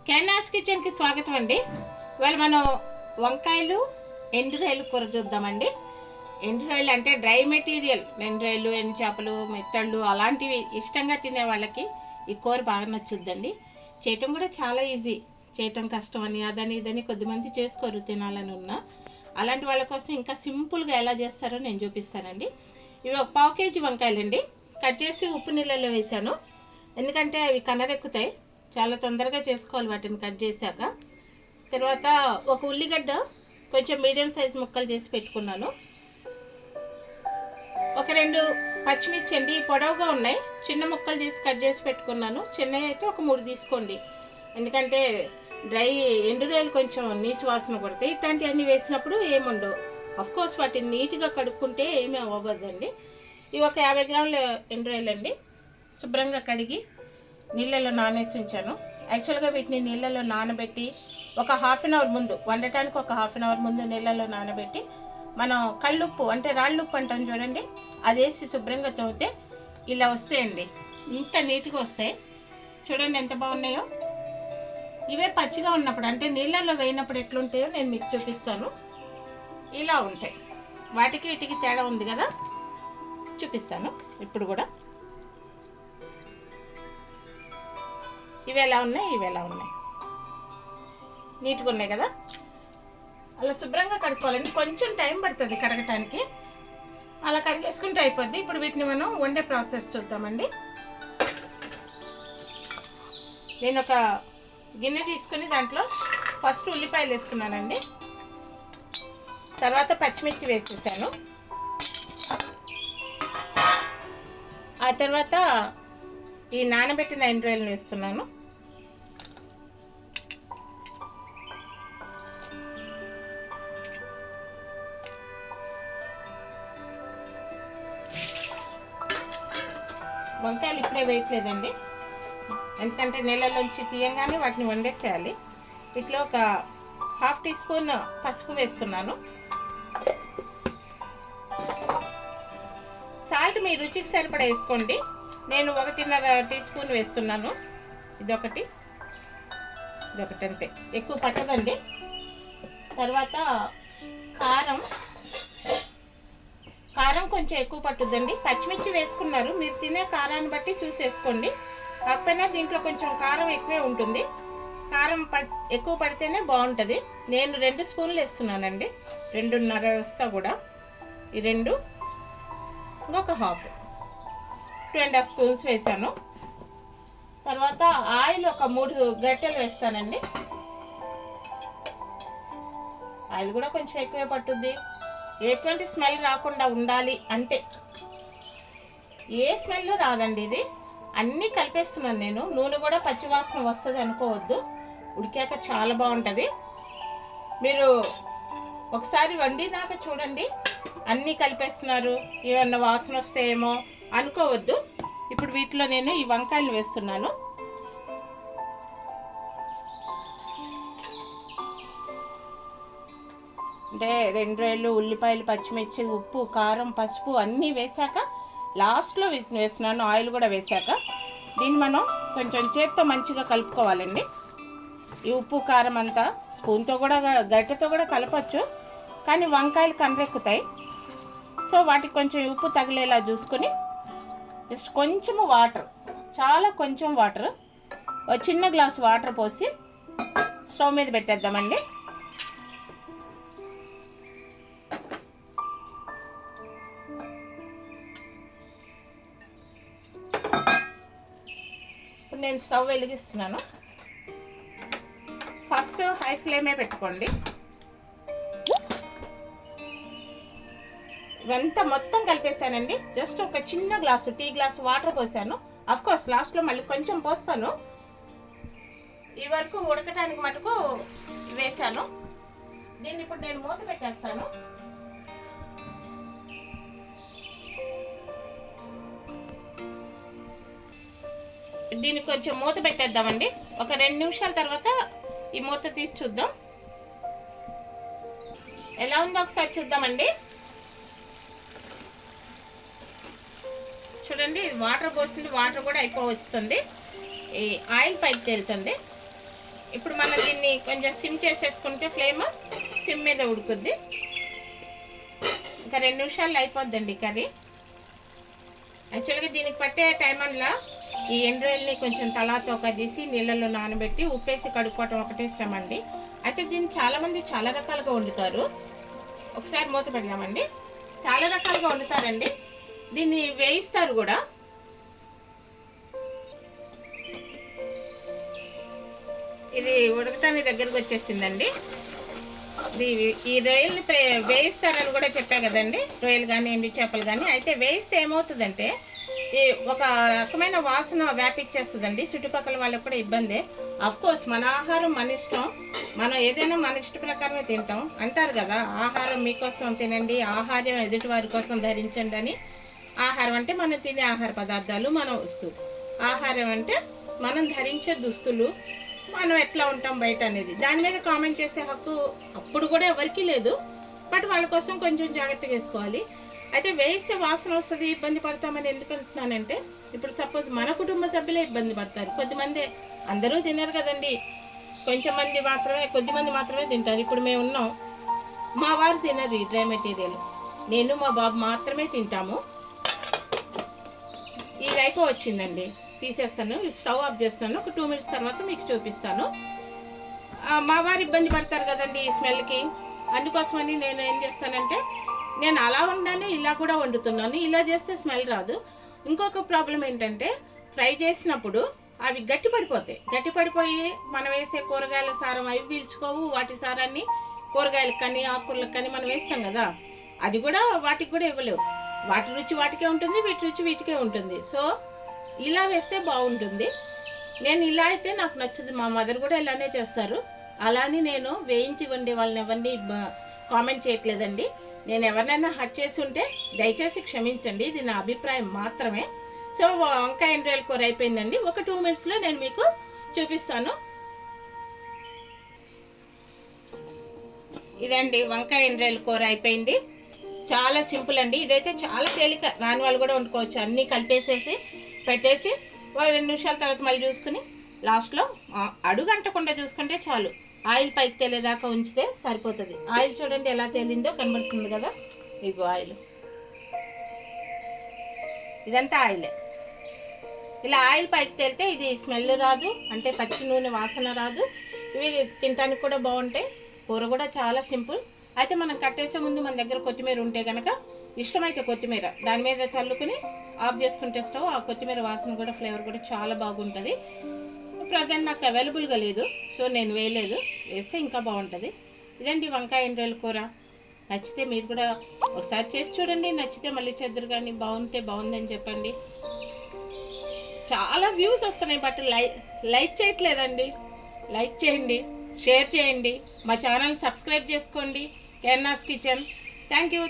Canvas కిచెన్కి స్వాగతం అండి. ఇవాళ మనం వంకాయలు ఎండు రొయ్యలు కూర చూద్దామండి. ఎండు రొయ్యలు అంటే డ్రై మెటీరియల్, ఎండు రొయ్యలు, ఎండు చేపలు, మెత్తళ్ళు అలాంటివి ఇష్టంగా తినే వాళ్ళకి ఈ కూర బాగా నచ్చుద్దండి. చేయటం కూడా చాలా ఈజీ. చేయటం కష్టం అని అదని ఇదని కొద్దిమంది చేసుకోరు తినాలని ఉన్నా. అలాంటి వాళ్ళ కోసం ఇంకా సింపుల్గా ఎలా చేస్తారో నేను చూపిస్తానండి. ఇవి ఒక 1/2 కేజీ వంకాయలండి. కట్ చేసి ఉప్పు నీళ్ళలో వేసాను, ఎందుకంటే అవి కనరెక్కుతాయి. చాలా తొందరగా చేసుకోవాలి వాటిని కట్ చేశాక. తర్వాత ఒక ఉల్లిగడ్డ కొంచెం మీడియం సైజ్ ముక్కలు చేసి పెట్టుకున్నాను. ఒక 2 పచ్చిమిర్చి అండి, పొడవుగా ఉన్నాయి, చిన్న ముక్కలు చేసి కట్ చేసి పెట్టుకున్నాను. చిన్నవి అయితే ఒక 3 తీసుకోండి, ఎందుకంటే డ్రై ఎండు రొయ్యలు కొంచెం నీసు వాసన కొడతాయి. ఇట్లాంటివన్నీ వేసినప్పుడు ఏముండవు. అఫ్కోర్స్ వాటిని నీట్గా కడుక్కుంటే ఏమీ అవ్వద్దండి. ఇవి ఒక 50 గ్రాముల ఎండు రొయ్యలు అండి. శుభ్రంగా కడిగి నీళ్ళలో నానేసి ఉంచాను. యాక్చువల్గా వీటిని నీళ్ళలో నానబెట్టి ఒక 1/2 అవర్ ముందు, వండటానికి ఒక 1/2 అవర్ ముందు నీళ్ళలో నానబెట్టి మనం కల్లుప్పు అంటే రాళ్ళుప్పు అంటాం చూడండి, అది వేసి శుభ్రంగా తవ్వితే ఇలా వస్తాయండి. ఇంత నీట్గా వస్తాయి. చూడండి ఎంత బాగున్నాయో. ఇవే పచ్చిగా ఉన్నప్పుడు అంటే నీళ్ళల్లో వేయినప్పుడు ఎట్లుంటాయో నేను మీకు చూపిస్తాను. ఇలా ఉంటాయి. వాటికి వీటికి తేడా ఉంది కదా, చూపిస్తాను ఇప్పుడు కూడా. ఇవి ఎలా ఉన్నాయి, ఇవి ఎలా ఉన్నాయి, నీట్గా ఉన్నాయి కదా. అలా శుభ్రంగా కడుక్కోవాలండి. కొంచెం టైం పడుతుంది కడగటానికి. అలా కడిగేసుకుంటే అయిపోద్ది. ఇప్పుడు వీటిని మనం వండే ప్రాసెస్ చూద్దామండి. నేను ఒక గిన్నె తీసుకుని దాంట్లో ఫస్ట్ ఉల్లిపాయలు వేస్తున్నానండి. తర్వాత పచ్చిమిర్చి వేసేసాను. ఆ తర్వాత ఈ నానబెట్టిన ఎండు రొయ్యలను వేస్తున్నాను. వంకాయలు ఇప్పుడే వేయట్లేదండి, ఎందుకంటే నీళ్ళలోంచి తీయంగానే వాటిని వండేసేయాలి. వీటిలో ఒక 1/2 టీ స్పూన్ పసుపు వేస్తున్నాను. సాల్ట్ మీ రుచికి సరిపడా వేసుకోండి. నేను 1.5 టీ స్పూన్ వేస్తున్నాను. ఇదొకటి అంతే, ఎక్కువ పట్టదండి. తర్వాత కారం కొంచెం ఎక్కువ పట్టుద్దండి. పచ్చిమిర్చి వేసుకున్నారు, మీరు తినే కారాన్ని బట్టి చూసేసుకోండి. కాకపోయినా దీంట్లో కొంచెం కారం ఎక్కువే ఉంటుంది. కారం ఎక్కువ పడితేనే బాగుంటుంది. నేను 2 స్పూన్లు వేస్తున్నానండి, 2.5 వేస్తా కూడా. ఈ 2 ఇంకొక 2.5 స్పూన్స్ వేసాను. తర్వాత ఆయిల్ ఒక 3 గరిటెలు వేస్తానండి. ఆయిల్ కూడా కొంచెం ఎక్కువే పట్టుద్ది. ఎటువంటి స్మెల్ రాకుండా ఉండాలి అంటే, ఏ స్మెల్ రాదండి. ఇది అన్నీ కలిపేస్తున్నాను నేను. నూనె కూడా పచ్చివాసన వస్తుంది అనుకోవద్దు, ఉడికాక చాలా బాగుంటుంది. మీరు ఒకసారి వండినాక చూడండి, అన్నీ కలిపేస్తున్నారు ఏమన్నా వాసన వస్తాయేమో అనుకోవద్దు. ఇప్పుడు వీటిలో నేను ఈ వంకాయలు వేస్తున్నాను. అంటే 2 రొయ్యలు, ఉల్లిపాయలు, పచ్చిమిర్చి, ఉప్పు, కారం, పసుపు అన్నీ వేసాక లాస్ట్లో వీటిని వేస్తున్నాను. ఆయిల్ కూడా వేసాక దీన్ని మనం కొంచెం చేత్తో మంచిగా కలుపుకోవాలండి. ఈ ఉప్పు కారం అంతా స్పూన్తో కూడా, గరిటెతో కూడా కలపచ్చు, కానీ వంకాయలు కండ్రెక్కుతాయి. సో వాటికి కొంచెం ఉప్పు తగిలేలా చూసుకొని జస్ట్ కొంచెము వాటర్, చాలా కొంచెం వాటర్, ఒక చిన్న గ్లాస్ వాటర్ పోసి స్టవ్ మీద పెట్టేద్దామండి. ఇప్పుడు నేను స్టవ్ వెలిగిస్తున్నాను. ఫస్ట్ హై ఫ్లేమే పెట్టుకోండి. ఇవంతా మొత్తం కలిపేసానండి. జస్ట్ ఒక చిన్న గ్లాసు, టీ గ్లాసు వాటర్ పోసాను. అఫ్కోర్స్ లాస్ట్లో మళ్ళీ కొంచెం పోస్తాను. ఈ వరకు ఉడకటానికి మటుకు వేసాను. దీన్ని ఇప్పుడు నేను మూత పెట్టేస్తాను. దీన్ని కొంచెం మూత పెట్టేద్దామండి. ఒక 2 నిమిషాల తర్వాత ఈ మూత తీసి చూద్దాం ఎలా ఉందో. ఒకసారి చూద్దామండి. చూడండి, వాటర్ పోస్తుంది, వాటర్ కూడా అయిపోవస్తుంది. ఈ ఆయిల్ పైకి తేలుతుంది. ఇప్పుడు మనం దీన్ని కొంచెం సిమ్ చేసేసుకుంటే ఫ్లేమ్ సిమ్ మీద ఉడుకుద్ది. ఇంకా 2 నిమిషాల్లో అయిపోద్దండి కర్రీ. యాక్చువల్గా దీనికి పట్టే టైం వల్ల ఈ ఎండ్రాయిల్ని కొంచెం తలాతోక తీసి నీళ్ళల్లో నానబెట్టి ఉప్పేసి కడుక్కోవటం ఒకటే శ్రమ అండి. అయితే దీన్ని చాలామంది చాలా రకాలుగా వండుతారు. ఒకసారి మూత పెడదామండి. చాలా రకాలుగా వండుతారండి, దీన్ని వేయిస్తారు కూడా. ఇది ఉడకటానికి దగ్గరకు వచ్చేసిందండి. ఈ రొయ్యల్ని వేయిస్తారని కూడా చెప్పా కదండి, రొయ్యలు కానీ ఎండు చేపలు కానీ. అయితే వేయిస్తే ఏమవుతుందంటే ఈ ఒక రకమైన వాసన వ్యాపించేస్తుందండి, చుట్టుపక్కల వాళ్ళకి కూడా ఇబ్బందే. కోర్స్ మన ఆహారం మన ఇష్టం, మనం ఏదైనా మన ఇష్ట ప్రకారమే తింటాం. అంటారు కదా, ఆహారం మీకోసం తినండి, ఆహారం ఎదుటి వారి కోసం ధరించండి అని. ఆహారం అంటే మనం తినే ఆహార పదార్థాలు, మన వస్తువు. ఆహారం అంటే మనం ధరించే దుస్తులు, మనం ఎట్లా ఉంటాం బయట అనేది. దాని మీద కామెంట్ చేసే హక్కు అప్పుడు కూడా ఎవరికీ లేదు. బట్ వాళ్ళ కోసం కొంచెం జాగ్రత్తగా వేసుకోవాలి. అయితే వేయిస్తే వాసన వస్తుంది, ఇబ్బంది పడతామని ఎందుకు అంటున్నానంటే, ఇప్పుడు సపోజ్ మన కుటుంబ సభ్యులే ఇబ్బంది పడతారు. కొద్దిమంది, అందరూ తినరు కదండి, కొంచెం మంది మాత్రమే, కొద్దిమంది మాత్రమే తింటారు. ఇప్పుడు మేము ఉన్నాం, మా వారు తినరు ఈ డ్రై మెటీరియల్, నేను మా బాబు మాత్రమే తింటాము. ఇది వచ్చిందండి, తీసేస్తాను. స్టవ్ ఆఫ్ చేస్తున్నాను. ఒక 2 మినిట్స్ తర్వాత మీకు చూపిస్తాను. మా వారు ఇబ్బంది పడతారు కదండి ఈ స్మెల్కి. అందుకోసమని నేను ఏం చేస్తానంటే, నేను అలా వండాను, ఇలా కూడా వండుతున్నాను. ఇలా చేస్తే స్మెల్ రాదు. ఇంకొక ప్రాబ్లం ఏంటంటే, ఫ్రై చేసినప్పుడు అవి గట్టి పడిపోయి మనం వేసే కూరగాయల సారం అవి పీల్చుకోవు. వాటి సారాన్ని కూరగాయలకు కానీ ఆకుకూరలకు కానీ మనం వేస్తాం కదా, అది కూడా వాటికి కూడా ఇవ్వలేవు. వాటి రుచి వాటికే ఉంటుంది, వీటి రుచి వీటికే ఉంటుంది. సో ఇలా వేస్తే బాగుంటుంది. నేను ఇలా అయితే నాకు నచ్చదు, మా మదర్ కూడా ఇలానే చేస్తారు. అలానే నేను వేయించి వండే వాళ్ళని ఎవరిని కామెంట్ చేయట్లేదండి. నేను ఎవరినైనా హర్ట్ చేసి ఉంటే దయచేసి క్షమించండి, ఇది నా అభిప్రాయం మాత్రమే. సో వంకాయ ఎండ్రాయిల్ కూర అయిపోయిందండి. ఒక 2 మినిట్స్లో నేను మీకు చూపిస్తాను. ఇదండి వంకాయ ఎండ్రాయిల్ కూర అయిపోయింది. చాలా సింపుల్ అండి, ఇదైతే చాలా తేలిక, రాని వాళ్ళు కూడా వండుకోవచ్చు. అన్నీ కలిపేసేసి పెట్టేసి 2 నిమిషాల తర్వాత మళ్ళీ చూసుకుని లాస్ట్లో అడుగంటకుండా చూసుకుంటే చాలు. ఆయిల్ పైకి తేలేదాకా ఉంచితే సరిపోతుంది. ఆయిల్ చూడండి ఎలా తేలిందో కనబడుతుంది కదా, ఇగో ఆయిల్, ఇదంతా ఆయిలే. ఇలా ఆయిల్ పైకి తేలితే ఇది స్మెల్ రాదు, అంటే పచ్చి నూనె వాసన రాదు. ఇవి తినడానికి కూడా బాగుంటాయి. కూర కూడా చాలా సింపుల్. అయితే మనం కట్టేసే ముందు మన దగ్గర కొత్తిమీర ఉంటే కనుక, ఇష్టమైతే కొత్తిమీర దాని మీద చల్లుకుని ఆఫ్ చేసుకుంటే స్టవ్, ఆ కొత్తిమీర వాసన కూడా ఫ్లేవర్ కూడా చాలా బాగుంటుంది. ప్రజెంట్ నాకు అవైలబుల్గా లేదు, సో నేను వేయలేదు. వేస్తే ఇంకా బాగుంటుంది. ఇదండి వంకాయ ఎండ్రాయిల్ కూర. నచ్చితే మీరు కూడా ఒకసారి చేసి చూడండి. నచ్చితే మళ్ళీ చేద్దరు, కానీ బాగుంటే బాగుందని చెప్పండి. చాలా వ్యూస్ వస్తున్నాయి, బట్ లైక్ చేయట్లేదండి. లైక్ చేయండి, షేర్ చేయండి, మా ఛానల్ సబ్స్క్రైబ్ చేసుకోండి. కేర్నాస్ కిచెన్. Thank you.